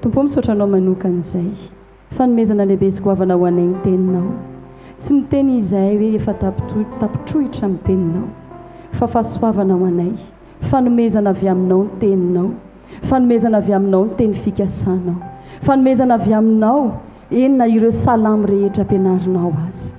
tompo misaotranao manokan'izay fanomezana lehibe sy goavana ho anay ny teninao tsy miteny izay hoe efa tapitrohitra amin'ny teninao fa fahasoavana ho anay fanomezana avy aminao ny teninao fanomezana avy aminao ny teny fikasanao fanomezana avy aminao enina ireo salamo rehetra ampianarinao azy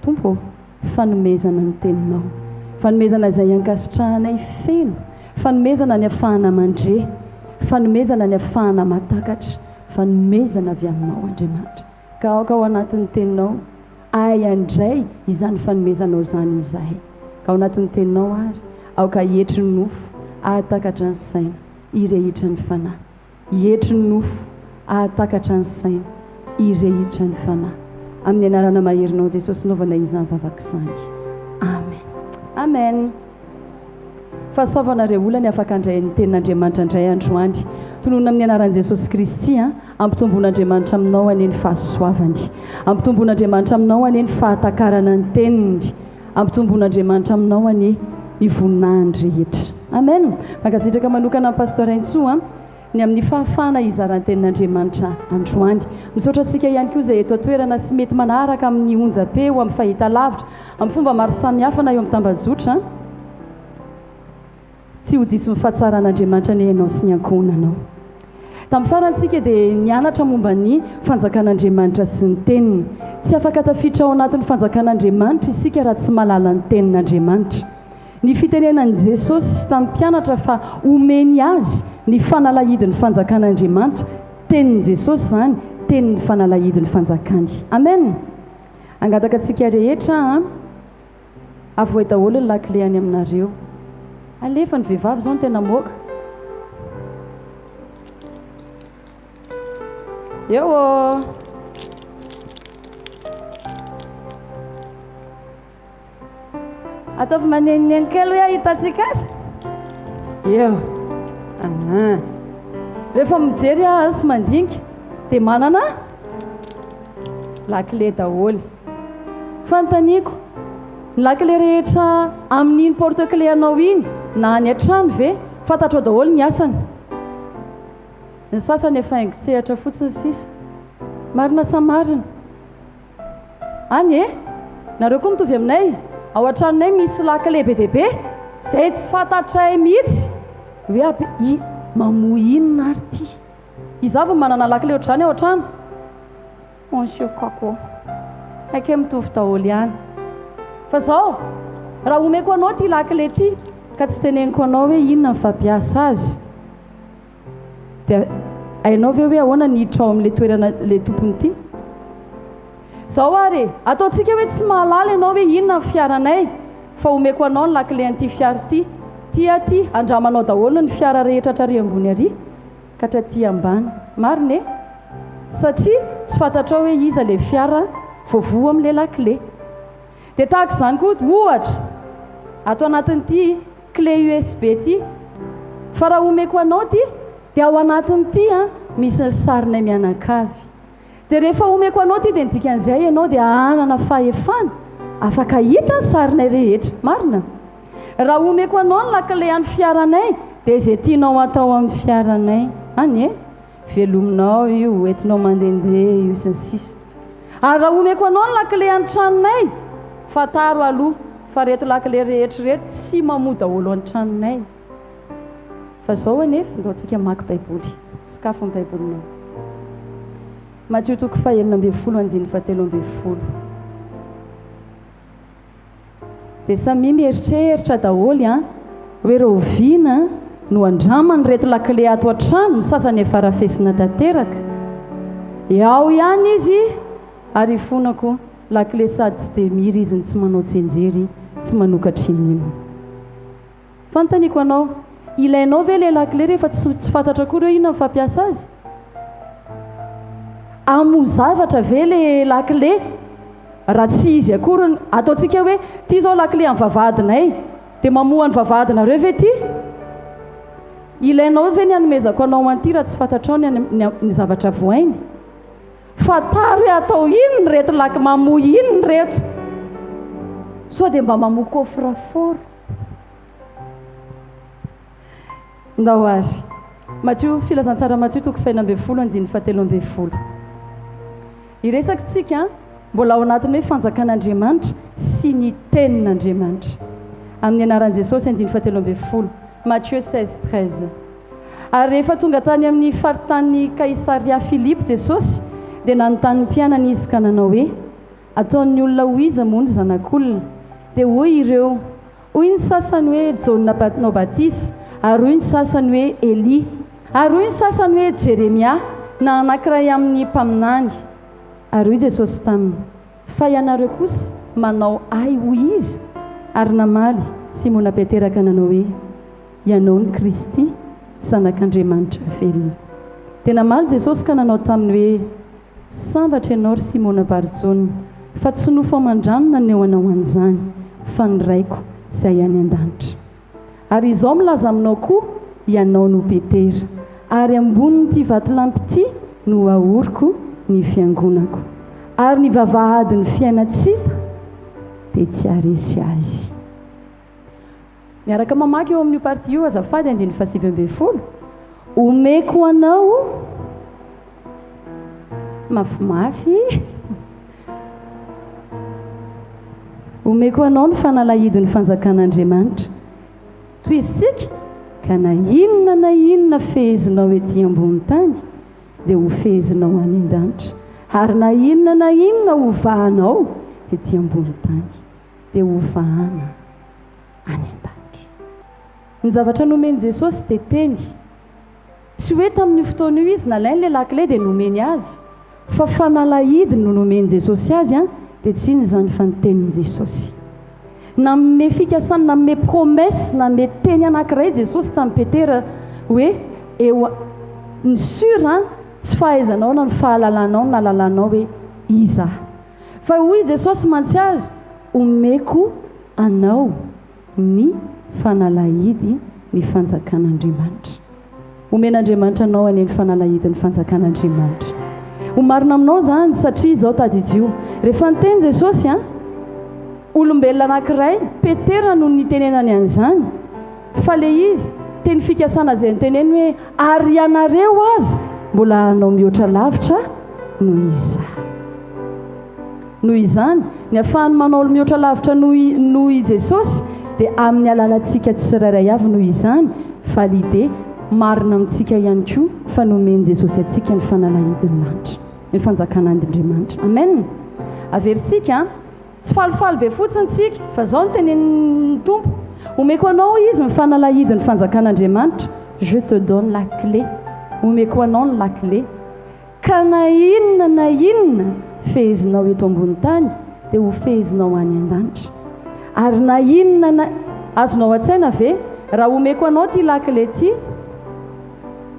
tompo fanomezana ny teninao fanomezana izay ankasitrahanay feno fanomezana ny afahana mandre fanomezana ny afahana matakatra fanomezana avy aminao Andriamanitra ka aoka ao anatin'ny teninao ay andray izany fanomezanao izany izahay ka ao anatin'ny teninao ary aoka hietry ny nofo ahatakatra ny saina irehitra ny fanahy hietry ny nofo ahatakatra ny saina irehitra ny fanahy amin'ny anarana maherinao Jesosy naovana izany vavaka-izany amen amen fahasoavanareo olana afaka andray ny tenin'Andriamanitra andray androany tonona amin'ny anaran'i Jesosy Kristy ampitombon'Andriamanitra aminao aneny fahasoavany ampitombon'Andriamanitra aminao aneny fahatakarana ny teniny ampitombon'Andriamanitra aminao ane ny voninahiny rehetra amen mankasitraka manokana amin'ny pasteur Intsoa ny amin'ny fahafahana izaran'ny tenin'Andriamanitra androany misaotra antsika ihany koa izay eto atoerana sy mety manaraka amin'ny onjam-peo amin'ny fahitalavitra amin'ny fomba maro samihafa na eo amin'ny tambazotra tsy ho diso ny fahatsaran'Andriamanitra ny hainao sy ny ankohonanao tamin'ny farantsika dia nianatra momba ny fanjakan'Andriamanitra sy ny teniny tsy afaka tafiditra ao anatin'ny fanjakan'Andriamanitra isika raha tsy malala ny tenin'Andriamanitra ny fitenenan'i Jesosy tamin'ny mpianatra fa omeny azy ny fanalahidin'ny fanjakan'Andriamanitra tenin'i Jesosy izany tenin'ny fanalahidin'ny fanjakany amen angataka antsika rehetra avohay daholo ny lakile any aminareo alefa ny vehivavy izao ny tena moka eo ataovy manenoneny kely hoe ahitatsika azy eo rehefa mijery aho sy mandinika dia manana lakile daholo fanontaniako ny lakile rehetra amin'iny porte-clé anao iny na any an-trano ve fantatrao daholo ny asany ny sasany efa haingo-tsehatra fotsiny sisa marina samarina any nareo koa mitovy aminay ao an-tranonay misy lakile be deaibe izay tsy fantatray mihitsy hoe mamoa inona ary ty izavy manana lakile ohatrany ao an-trano monsieur kako ake mitovy daholo ihany fa zao raha omeko anao ty lakile ty ka tsy teneniko anao hoe inona ny fampiasa azy dia hainao ve hoe ahoana niditra ao amin'le toerana le tompony ty zao ary ataontsika hoe tsy mahalala ianao hoe inona ny fiaranay fa omeko anao ny lakile an'ity fiara ty aty andramanao daholo ny fiara rehetra trary ambony ary ka traty ambany marina satria tsy fantatrao hoe iza le fiara voavoa amin'le lakile dia tahaka izany koa ohatra ato anatin'ity clé USB ty fa raha omeko anao ty dia ao anatin'ity misy ny sarinay mianakavy dia rehefa omeko anao ty dia nidikan'izay ianao dia anana fahefana afaka hita ny sarinay rehetra marina raha omeko anao ny lakile an'ny fiaranay dia izay tianao atao amin'ny fiaranay any velominao io entinao mandehandeha io sy ny sisa ary raha omeko anao ny lakile an'ny tranonay fataro aloha fa reto lakile rehetra reto tsy mamoa daholo an'ny tranonay fa zao anefa ndao antsika maky baiboly sakafo amin'ny baibolinao Matthieu toko 4:17 dia samy mieritreritra daholo hoe rovina no andramany reto lakile ato an-trano ny sasany efa rafesina tanteraka ao ihany izy ary fonako lakile sady tsy dia miry izy ny tsy manao tsenjery tsy manokatra inino fanontaniako anao ilainao ve le lakile rehefa tsy fantatra koa reo inona ny fampiasa azy amo zavatra ve le lakile raha tsy izy akory ataontsika hoe ty zao lakile amin'ny vavahadinay dia mamoa ny vavahadinareo ve ty ilainao ve ny anomezako anao an'ity raha tsy fantatrao ny zavatra voainy fataro hoe atao ino ny reto mamoa ino ny reto so dia mba mamoa coffre-fort ndao ary Matio filazantsara Matio toko fainambe folo anjiny fatelombe folo. Iresakitsika mbola ao anatiny hoe fanjakan'Andriamanitra sy ny tenin'Andriamanitra. Amin'ny anaran'i Jesosy anjiny fatelombe folo. Matthieu 16:13. Ary rehefa tonga tany amin'ny faritany Kaisaria Filipo Jesosy dia nanontany mpianany izy ka nanao hoe ataon'ny olona ho iza moa ny zanak'olona, dia hoy ireo hoy ny sasany hoe Jaona nao batisa, ary hoy ny sasany hoe Elia, ary hoy ny sasany hoe Jeremia na anankiray amin'ny mpaminany. Ary hoy Jesosy taminy, fa ianareo kosa manao ay hoy izy? Ary namaly Simona Petera ka nanao hoe ianao ny Kristy, zanak'Andriamanitra velona. Dia namaly Jesosy ka nanao taminy hoe sambatra ianao ry Simona Barjona, fa tsy nofo amandranona ny eo anao an'izany, fa ny raiko izay any an-danitra. Ary izao milaza aminao koa ianao no Petera, ary ambonin'ity vatolampy ity no ahoriko ny fiangonako, ary ny vavahadin'ny fiainatsita dia tsy haresy azy. Miaraka mamaky eo amin'io parti io azafady andiny fasivy folo. Omeko anao mafimafy omeko anao ny fanalahidin'ny fanjakan'Andriamanitra toy isika ka na inona fehezinao ety ambony tany dia ho fehezinao any an-danitra, ary na inona ho vahanao ety ambony tany dia ho vahana any an-danitra. Ny zavatra nomeny Jesosy dia teny, tsy hoe tamin'ny fotoana io izy nalainy le lakile dia nomeny azy, fa fanalahidiny no nomeny Jesosy azy dia tsy iny zany fa ny tenin'i Jesosy. Na me fikasany, na me promesse, na me teny anankiray Jesosy tamin'ny Petera hoe eo ny sura tsy fahaizanao na ny fahalalanao na lalanao hoe iza, fa hoy Jesosy mantsy azy omeko anao ny fanalahidy ny fanjakan'Andriamanitra. Omen'Andriamanitra anao any ny fanalahidy ny fanjakan'Andriamanitra. Omarina aminao zany satria izao tadidio rehefa niteny Jesosy olombelona anankiray Petera no nitenenany an'izany, fa le izy teny fikasana izay niteneny hoe ary ianareo azy mbola anao mihoatra lavitra noho izany ny ahafahany manao mihoatra lavitra noho Jesosy dia amin'ny alalantsika tsirairay avy noho izany, fa l'idée marina amintsika ihany koa fa nomeny Jesosy atsika ny fanalahidiny lanitra, ny fanjakan'Andriamanitra. Amen. Averintsika tsy falifaly be fotsiny tsika fa zao ny tenenin'ny Tompo, omeko anao izy ny fanalahidiny fanjakan'Andriamanitra, je te donne la clé. Omeko anao ny la clé, ka na inona fehezinao eto ambony tany dia ho fehezinao any an-danitra, ary na inona azonao an-tsaina ve raha omeko anao ty la clé ty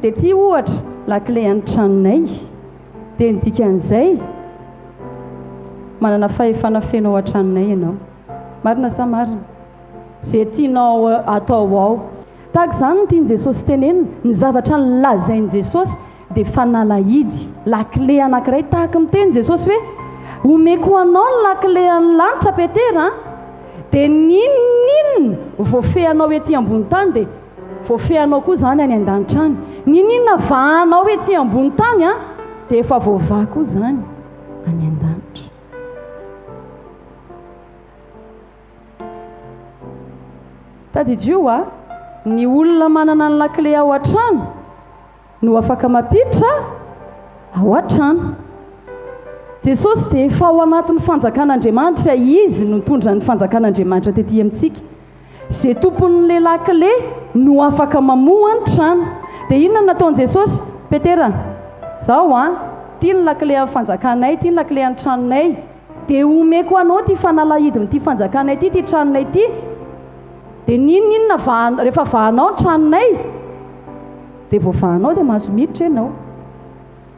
dia ty ohatra la clé an-tranonay dia ny dikan'izay manana fahefana fenao an-tranonay ianao. Marina sa marina zay tianao atao ao. Tahaka izany ny tiany Jesosy tenenina, ny zavatra nilazainy Jesosy dia fanalahidy, la clé anankiray tahaka miteny Jesosy hoe omeko anao ny la clé any lanitra Petera, dia ninona voafehanao ety ambony tany dia voafehanao koa zany any an-danitra any, ninona vahanao ety ambony tany dia efa voavaha koa zany any an-danitra. Tadidio ny olona manana ny la clé ao an-trano no afaka mampiditra ao an-trano. Jesosy dia efa ao anatin'ny fanjakan'Andriamanitra, izy no mitondra ny fanjakan'Andriamanitra tetỳ amintsika. Izay tompon'le la clé no afaka mamoha ny trano. Dia inona nataon'i Jesosy? Petera, zao ty ny la clé amin'ny fanjakanay, ty ny la clé amin'ny tranonay, dia omeko anao ty fanalahidiny ty fanjakanay ty, ty tranonay ty, dia ninona rehefa vahanao ny tranonay dia voavahanao dia mahazo miditra ianao.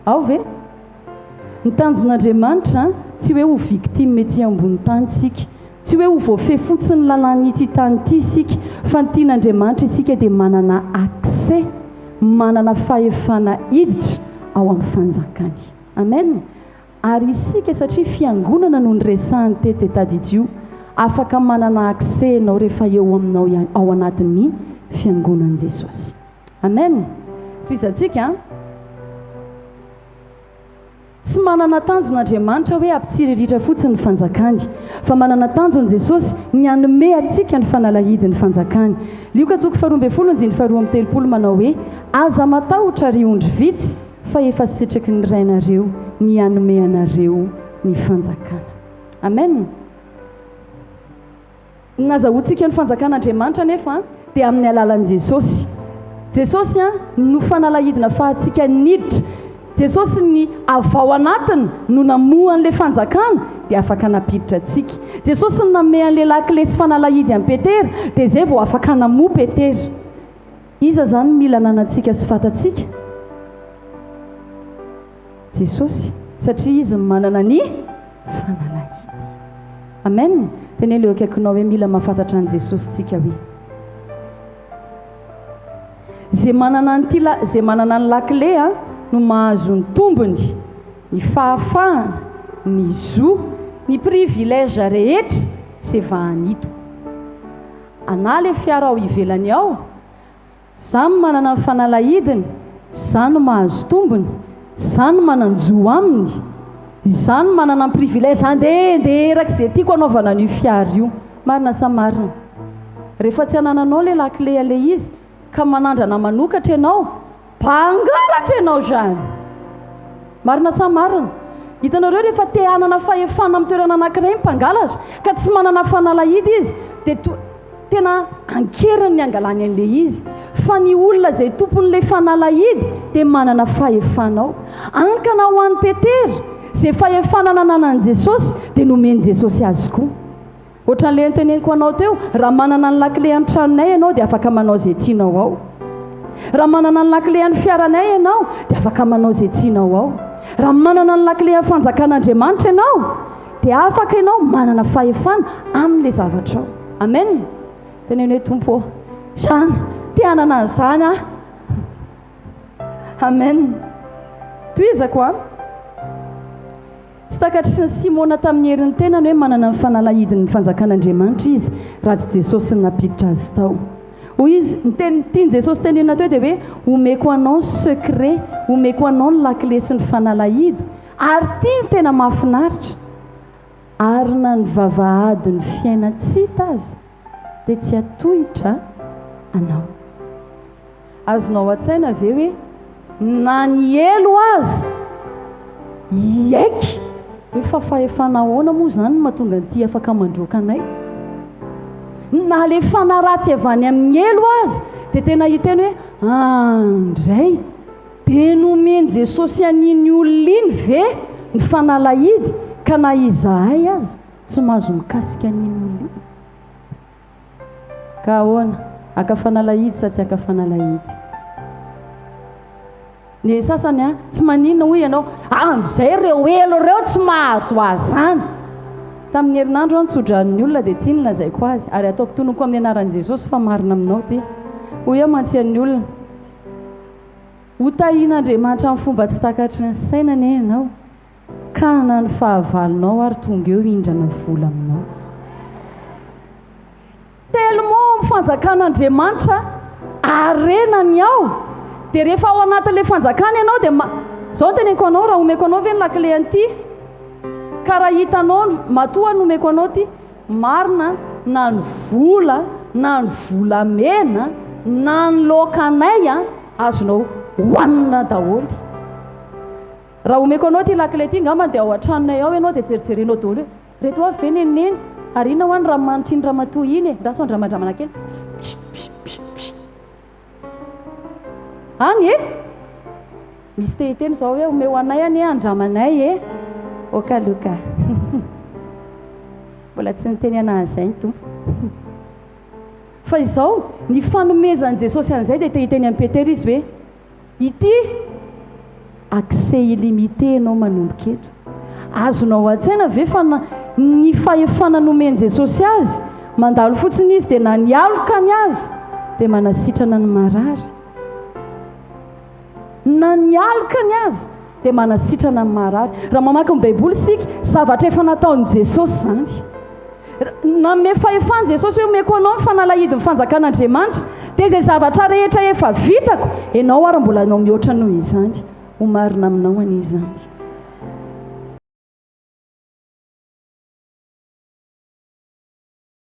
Ao ve? Ny tanjon'Andriamanitra tsy hoe ho victime ety ambony tany sika, tsy hoe ho voafehy fotsiny lalàn'ity tany ity sika, fa ny tian'Andriamanitra isika dia manana accès, manana fahefana hiditra ao amin'ny fanjakany. Amen. Ary isika satria fiangonana no nyresahany tety tadidio, afaka manana accès ianao rehefa eo aminao ao anatin'ny fiangonan'i Jesosy. Amen. toizantsika tsy manana tanjon'Andriamanitra hoe ampitsiriritra fotsiny ny fanjakany fa manana tanjony Jesosy ny anome atsika ny fanalahidiny fanjakany. Lioka toko 12:2-3 manao hoe aza matahotra ry ondry vitsy fa efa sitraky ny rainareo ny anome anareo ny fanjakana. Amen. Nazahoantsika ny fanjakan'Andriamanitra nefa dia amin'ny alalan'i Jesosy. Jesosy no fanalahidina fahatsika niditra. Jesosy ny avao anatiny no namohan'ilay fanjakana dia afaka napiditra atsika. Jesosy no nanome an'ilay lakile sy fanalahidy amin'ny Petera dia izay vao afaka namoha Petera. Iza zany mila nanantsika sy fatatsika? Jesosy, satria izy manana ny fanalahidy. Amen. Teny leo akaikinao hoe mila mahafantatra an' Jesosy tsika hoe zay manana ny lakile no mahazo ny tombony, ny fahafahana, ny zo, ny privilège rehetra sy vahanito. Ana le fiara ao ivelany ao, zany manana ny fanalahidiny, zany mahazo tombony, zany mananjo aminy, zany manana ny privilège andeha eraky izay tiako anaovana an'io fiara io. Marina sa marina. Rehefa tsy anananao le lakile le izy ka manandrana manokatra ianao, mpangalatra ianao zany. Marina sa marina. Hitanareo rehefa te hanana fahefana amin'ny toerana anankiray mpangalatra ka tsy manana fanalahidy izy dia tena ankeriny ny angalany an'ilay izy. Fa ny olona izay tompon'ilay fanalahidy dia manana fahefanao. Ankana ho an'ny Petera izay fahefana nananan'i Jesosy dia nomeny Jesosy azy koa. Ohatran'ilay noteneniko anao teo, raha manana ny lakile any tranonay ianao dia afaka manao izay tianao ao. Raha manana ny lakile any fiaranay ianao dia afaka manao izay tianao ao. Raha manana ny lakile any fanjakan'Andriamanitra ianao dia afaka ianao manana fahefana amin'ilay zavatra ao. Amen. Teneno hoe Tompo, zany te hanana an'izany Amen. Toizako tsy takatry ny Simona tamin'ny herin'ny tenany hoe manana ny fanalahidiny fanjakan'Andriamanitra izy raha tsy Jesosy napiditra azy tao. Hoy izy tiany Jesosy tenenina teo dia hoe omeko anao ny secret, omeko anao ny lakile sy ny fanalahidy ary tiany tena mahafinaritra ary na ny vavahady ny fiaina tsy hita azy dia tsy atohitra anao. Azonao an-tsaina ve hoe na ny elo azy iaiky hoe fa fahefana ahoana moa zany mahatonga nyty afaka mandroaka anay. Na le fanaratsy avy any amin'ny elo azy dia tena hiteny hoe andray dia nomeny Jesosy an'iny olona iny ve ny fanalahidy ka na izahay azy tsy mahazo mikasika an'iny olona iny. Ka ahoana, aka fanalahidy sa tsy aka fanalahidy? Ny sasany tsy maninona hoy ianao amin'izay reo elo reo tsy mahazo azy zany. Tamin'ny herinandro nitsodran'ny olona dia tiany lazaiko azy ary ataoko tonoko amin'ny anaran'i Jesosy fa marina aminao ty. Hoy aho mantsian'ny olona ho tahian'Andriamanitra amin'ny fomba tsy takatry ny sainany ianao ka na ny fahavalonao ary tonga eo hindrana vola aminao. Tellement mifanjakan'Andriamanitra arenany ao dia rehefa ao anatin'ilay fanjakana ianao dia zao teneniko anao raha omeko anao ve ny lakile an'ity ka raha hitanao matoa nomeko anao ty marina na ny vola na ny volamena na ny lokanay azonao hoanina daholy. Raha omeko anao ty lakile ty ngamba dia ao an-tranonay ao ianao dia jerijerenao daholo hoe reto avy ve neneny ary ina ho any raha manitry ny ramatoa iny e raha sao andramandramana kely any e misy tehiteny zao hoe omeo anay any andramanay e okaloka mbola tsy niteny anazy zay ny tompo. Fa izao ny fanomezan'i Jesosy an'izay dia tehiteny amin'ny Petera izy hoe ity accès illimité ianao manomboka eto. Azonao an-tsaina ve fa ny fahefana nomeny Jesosy azy mandalo fotsiny izy dia na ny aloka ny azy dia manasitrana ny marary, na ny aloka ny azy dia manasitrana ny marary. Raha mamaky ny baiboly sika zavatra efa nataon'i Jesosy zany. Nanome fahefana Jesosy hoe omeko anao ny fanalahidy ny fanjakan'Andriamanitra dia izay zavatra rehetra efa vitako ianao ary mbola anao mihoatra noho izany ho marina aminao an'izany.